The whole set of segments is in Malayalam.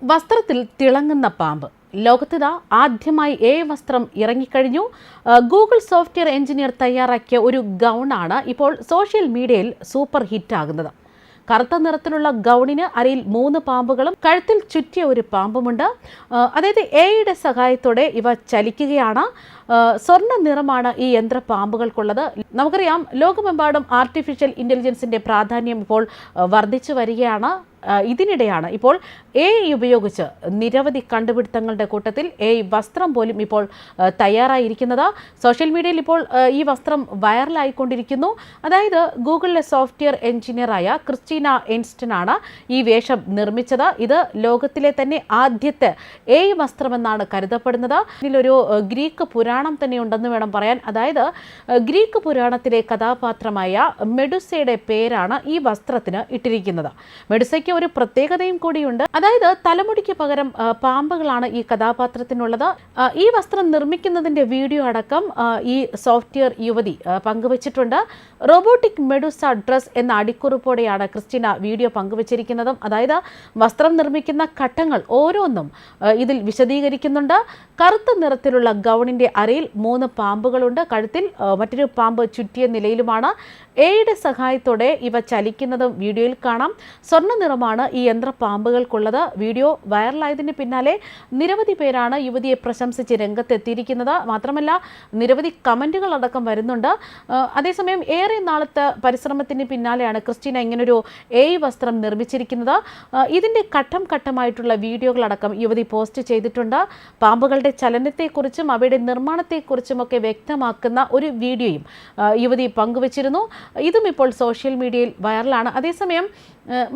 വസ്ത്രത്തിൽ തിളങ്ങുന്ന പാമ്പ്. ലോകത്തിതാ ആദ്യമായി വസ്ത്രം ഇറങ്ങിക്കഴിഞ്ഞു. ഗൂഗിൾ സോഫ്റ്റ്വെയർ എഞ്ചിനീയർ തയ്യാറാക്കിയ ഒരു ഗൗണാണ് ഇപ്പോൾ സോഷ്യൽ മീഡിയയിൽ സൂപ്പർ ഹിറ്റ് ആകുന്നത്. കറുത്ത നിറത്തിലുള്ള ഗൗണിന് അരയിൽ 3 പാമ്പുകളും കഴുത്തിൽ ചുറ്റിയ ഒരു പാമ്പുമുണ്ട്. അതായത് എയുടെ സഹായത്തോടെ ഇവ ചലിക്കുകയാണ്. സ്വർണ്ണ നിറമാണ് ഈ യന്ത്ര പാമ്പുകൾക്കുള്ളത്. നമുക്കറിയാം, ലോകമെമ്പാടും ആർട്ടിഫിഷ്യൽ ഇന്റലിജൻസിന്റെ പ്രാധാന്യം ഇപ്പോൾ വർദ്ധിച്ചു വരികയാണ്. ഇതിനിടെയാണ് ഇപ്പോൾ AI ഉപയോഗിച്ച് നിരവധി കണ്ടുപിടുത്തങ്ങളുടെ കൂട്ടത്തിൽ AI വസ്ത്രം പോലും ഇപ്പോൾ തയ്യാറായിരിക്കുന്നത്. സോഷ്യൽ മീഡിയയിൽ ഇപ്പോൾ ഈ വസ്ത്രം വൈറലായിക്കൊണ്ടിരിക്കുന്നു. അതായത് ഗൂഗിളിലെ സോഫ്റ്റ്വെയർ എഞ്ചിനീയറായ ക്രിസ്റ്റീന എൻസ്റ്റൺ ആണ് ഈ വേഷം നിർമ്മിച്ചത്. ഇത് ലോകത്തിലെ തന്നെ ആദ്യത്തെ AI വസ്ത്രമെന്നാണ് കരുതപ്പെടുന്നത്. ഇതിലൊരു ഗ്രീക്ക് പുരാണം തന്നെ ഉണ്ടെന്ന് വേണം പറയാൻ. അതായത് ഗ്രീക്ക് പുരാണത്തിലെ കഥാപാത്രമായ മെഡുസയുടെ പേരാണ് ഈ വസ്ത്രത്തിന് ഇട്ടിരിക്കുന്നത്. മെഡുസയ്ക്ക് ഒരു പ്രത്യേകതയും കൂടിയുണ്ട്. അതായത് തലമുടിക്ക് പകരം പാമ്പുകളാണ് ഈ കഥാപാത്രത്തിനുള്ളത്. ഈ വസ്ത്രം നിർമ്മിക്കുന്നതിന്റെ വീഡിയോ അടക്കം ഈ സോഫ്റ്റ്വെയർ യുവതി പങ്കുവച്ചിട്ടുണ്ട്. റോബോട്ടിക് മെഡുസ ഡ്രസ് എന്ന അടിക്കുറിപ്പോടെയാണ് ക്രിസ്റ്റീന വീഡിയോ പങ്കുവച്ചിരിക്കുന്നതും. അതായത് വസ്ത്രം നിർമ്മിക്കുന്ന ഘട്ടങ്ങൾ ഓരോന്നും ഇതിൽ വിശദീകരിക്കുന്നുണ്ട്. കറുത്ത നിറത്തിലുള്ള ഗൗണിന്റെ അരയിൽ 3 പാമ്പുകളുണ്ട്. കഴുത്തിൽ മറ്റൊരു പാമ്പ് ചുറ്റിയ നിലയിലുമാണ്. എയുടെ സഹായത്തോടെ ഇവ ചലിക്കുന്നതും വീഡിയോയിൽ കാണാം. സ്വർണ്ണ നിറമാണ് ഈ യന്ത്ര പാമ്പുകൾക്കുള്ളത്. വീഡിയോ വൈറലായതിന് പിന്നാലെ നിരവധി പേരാണ് യുവതിയെ പ്രശംസിച്ച് രംഗത്തെത്തിയിരിക്കുന്നത്. മാത്രമല്ല, നിരവധി കമന്റുകൾ അടക്കം വരുന്നുണ്ട്. അതേസമയം ഏറെ നാളത്തെ പരിശ്രമത്തിന് പിന്നാലെയാണ് ക്രിസ്റ്റീന ഇങ്ങനൊരു AI വസ്ത്രം നിർമ്മിച്ചിരിക്കുന്നത്. ഇതിന്റെ ഘട്ടം ഘട്ടമായിട്ടുള്ള വീഡിയോകളടക്കം യുവതി പോസ്റ്റ് ചെയ്തിട്ടുണ്ട്. പാമ്പുകളുടെ ചലനത്തെക്കുറിച്ചും അവയുടെ നിർമ്മാണത്തെക്കുറിച്ചുമൊക്കെ വ്യക്തമാക്കുന്ന ഒരു വീഡിയോയും യുവതി പങ്കുവച്ചിരുന്നു. ഇതും ഇപ്പോൾ സോഷ്യൽ മീഡിയയിൽ വൈറലാണ്. അതേസമയം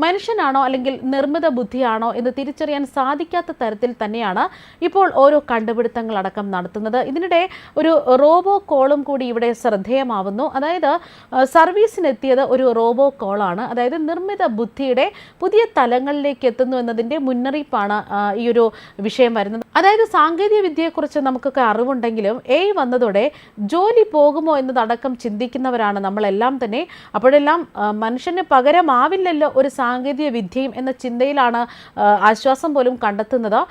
മനുഷ്യനാണോ അല്ലെങ്കിൽ നിർമ്മിത ബുദ്ധിയാണോ എന്ന് തിരിച്ചറിയാൻ സാധിക്കാത്ത തരത്തിൽ തന്നെയാണ് ഇപ്പോൾ ഓരോ കണ്ടുപിടുത്തങ്ങളടക്കം നടത്തുന്നത്. ഇതിനിടെ ഒരു റോബോ കോളും കൂടി ഇവിടെ ശ്രദ്ധേയമാവുന്നു. അതായത് സർവീസിനെത്തിയത് ഒരു റോബോ കോളാണ്. അതായത് നിർമ്മിത ബുദ്ധിയുടെ പുതിയ തലങ്ങളിലേക്ക് എത്തുന്നു എന്നതിൻ്റെ മുന്നറിയിപ്പാണ് ഈ ഒരു വിഷയം വരുന്നത്. അതായത് സാങ്കേതിക വിദ്യയെക്കുറിച്ച് നമുക്കൊക്കെ അറിവുണ്ടെങ്കിലും AI വന്നതോടെ ജോലി പോകുമോ എന്നതടക്കം ചിന്തിക്കുന്നവരാണ് നമ്മളെല്ലാം തന്നെ. അപ്പോഴെല്ലാം മനുഷ്യന് പകരമാവില്ലല്ലോ ഒരു സാങ്കേതിക വിദ്യയും എന്ന ചിന്തയിലാണ് ആശ്വാസം പോലും കണ്ടെത്തുന്നത്.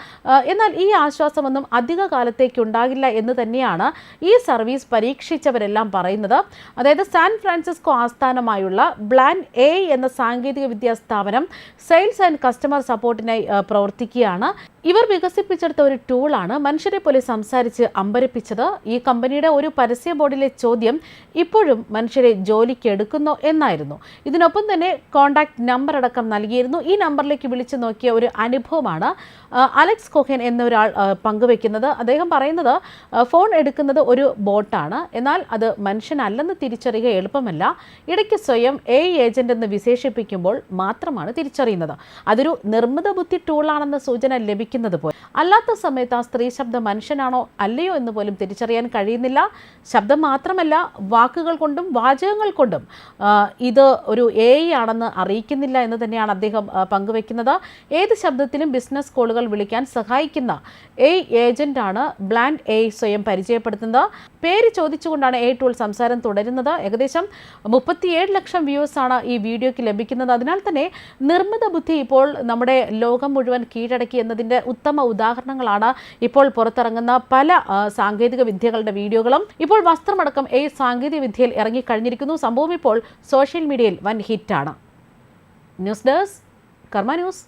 എന്നാൽ ഈ ആശ്വാസമൊന്നും അധിക കാലത്തേക്ക് ഉണ്ടാകില്ല എന്ന് തന്നെയാണ് ഈ സർവീസ് പരീക്ഷിച്ചവരെല്ലാം പറയുന്നത്. അതായത് സാൻ ഫ്രാൻസിസ്കോ ആസ്ഥാനമായുള്ള ബ്ലാൻഡ് AI എന്ന സാങ്കേതിക വിദ്യാ സ്ഥാപനം സെയിൽസ് ആൻഡ് കസ്റ്റമർ സപ്പോർട്ടിനായി പ്രവർത്തിക്കുകയാണ്. ഇവർ വികസിപ്പിച്ചെടുത്ത ഒരു ടൂളാണ് മനുഷ്യരെ പോലെ സംസാരിച്ച് അമ്പരപ്പിച്ചത്. ഈ കമ്പനിയുടെ ഒരു പരസ്യ ബോർഡിലെ ചോദ്യം ഇപ്പോഴും മനുഷ്യരെ ജോലിക്ക് എടുക്കുന്നോ എന്നായിരുന്നു. ഇതിനൊപ്പം തന്നെ കോൺടാക്ട് നമ്പർ അടക്കം നൽകിയിരുന്നു. ഈ നമ്പറിലേക്ക് വിളിച്ചു നോക്കിയ ഒരു അനുഭവമാണ് അലക്സ് കോഹൻ എന്നൊരാൾ പങ്കുവെക്കുന്നത്. അദ്ദേഹം പറയുന്നത് ഫോൺ എടുക്കുന്നത് ഒരു ബോട്ടാണ്, എന്നാൽ അത് മനുഷ്യനല്ലെന്ന് തിരിച്ചറിയുക എളുപ്പമല്ല. ഇടയ്ക്ക് സ്വയം AI ഏജന്റ് എന്ന് വിശേഷിപ്പിക്കുമ്പോൾ മാത്രമാണ് തിരിച്ചറിയുന്നത്. അതൊരു നിർമ്മിത ബുദ്ധി ടൂളാണെന്ന സൂചന ലഭിക്കുന്നത് പോലെ അല്ലാത്ത സമയത്ത് ആ സ്ത്രീ ശബ്ദം മനുഷ്യനാണോ അല്ലയോ എന്ന് പോലും തിരിച്ചറിയാൻ കഴിയുന്നില്ല. ശബ്ദം മാത്രമല്ല, വാക്കുകൾ കൊണ്ടും വാചകങ്ങൾ കൊണ്ടും ഇത് ഒരു AI ആണെന്ന് അറിയിക്കുന്നില്ല എന്ന് തന്നെയാണ് അദ്ദേഹം പങ്കുവെക്കുന്നത്. ഏത് ശബ്ദത്തിലും ബിസിനസ് കോളുകൾ വിളിക്കാൻ സഹായിക്കുന്ന AI ഏജന്റാണ് ബ്ലാൻഡ് AI സ്വയം പരിചയപ്പെടുത്തുന്നത്. പേര് ചോദിച്ചുകൊണ്ടാണ് AI ടൂൾ സംസാരം തുടരുന്നത്. ഏകദേശം 37 ലക്ഷം വ്യൂസ് ആണ് ഈ വീഡിയോയ്ക്ക് ലഭിക്കുന്നത്. അതിനാൽ തന്നെ നിർമ്മിത ബുദ്ധി ഇപ്പോൾ നമ്മുടെ ലോകം മുഴുവൻ കീഴടക്കി എന്നതിൻ്റെ ഉത്തമ ഉദാഹരണങ്ങളാണ് ഇപ്പോൾ പുറത്തിറങ്ങുന്ന പല സാങ്കേതിക വിദ്യകളുടെ വീഡിയോകളും. ഇപ്പോൾ വസ്ത്രമടക്കം AI സാങ്കേതിക വിദ്യയിൽ ഇറങ്ങിക്കഴിഞ്ഞിരിക്കുന്നു. സംഭവം ഇപ്പോൾ സോഷ്യൽ മീഡിയയിൽ വൻ ഹിറ്റാണ്. ന്യൂസ് ഡെസ്ക് കർമ്മ ന്യൂസ്.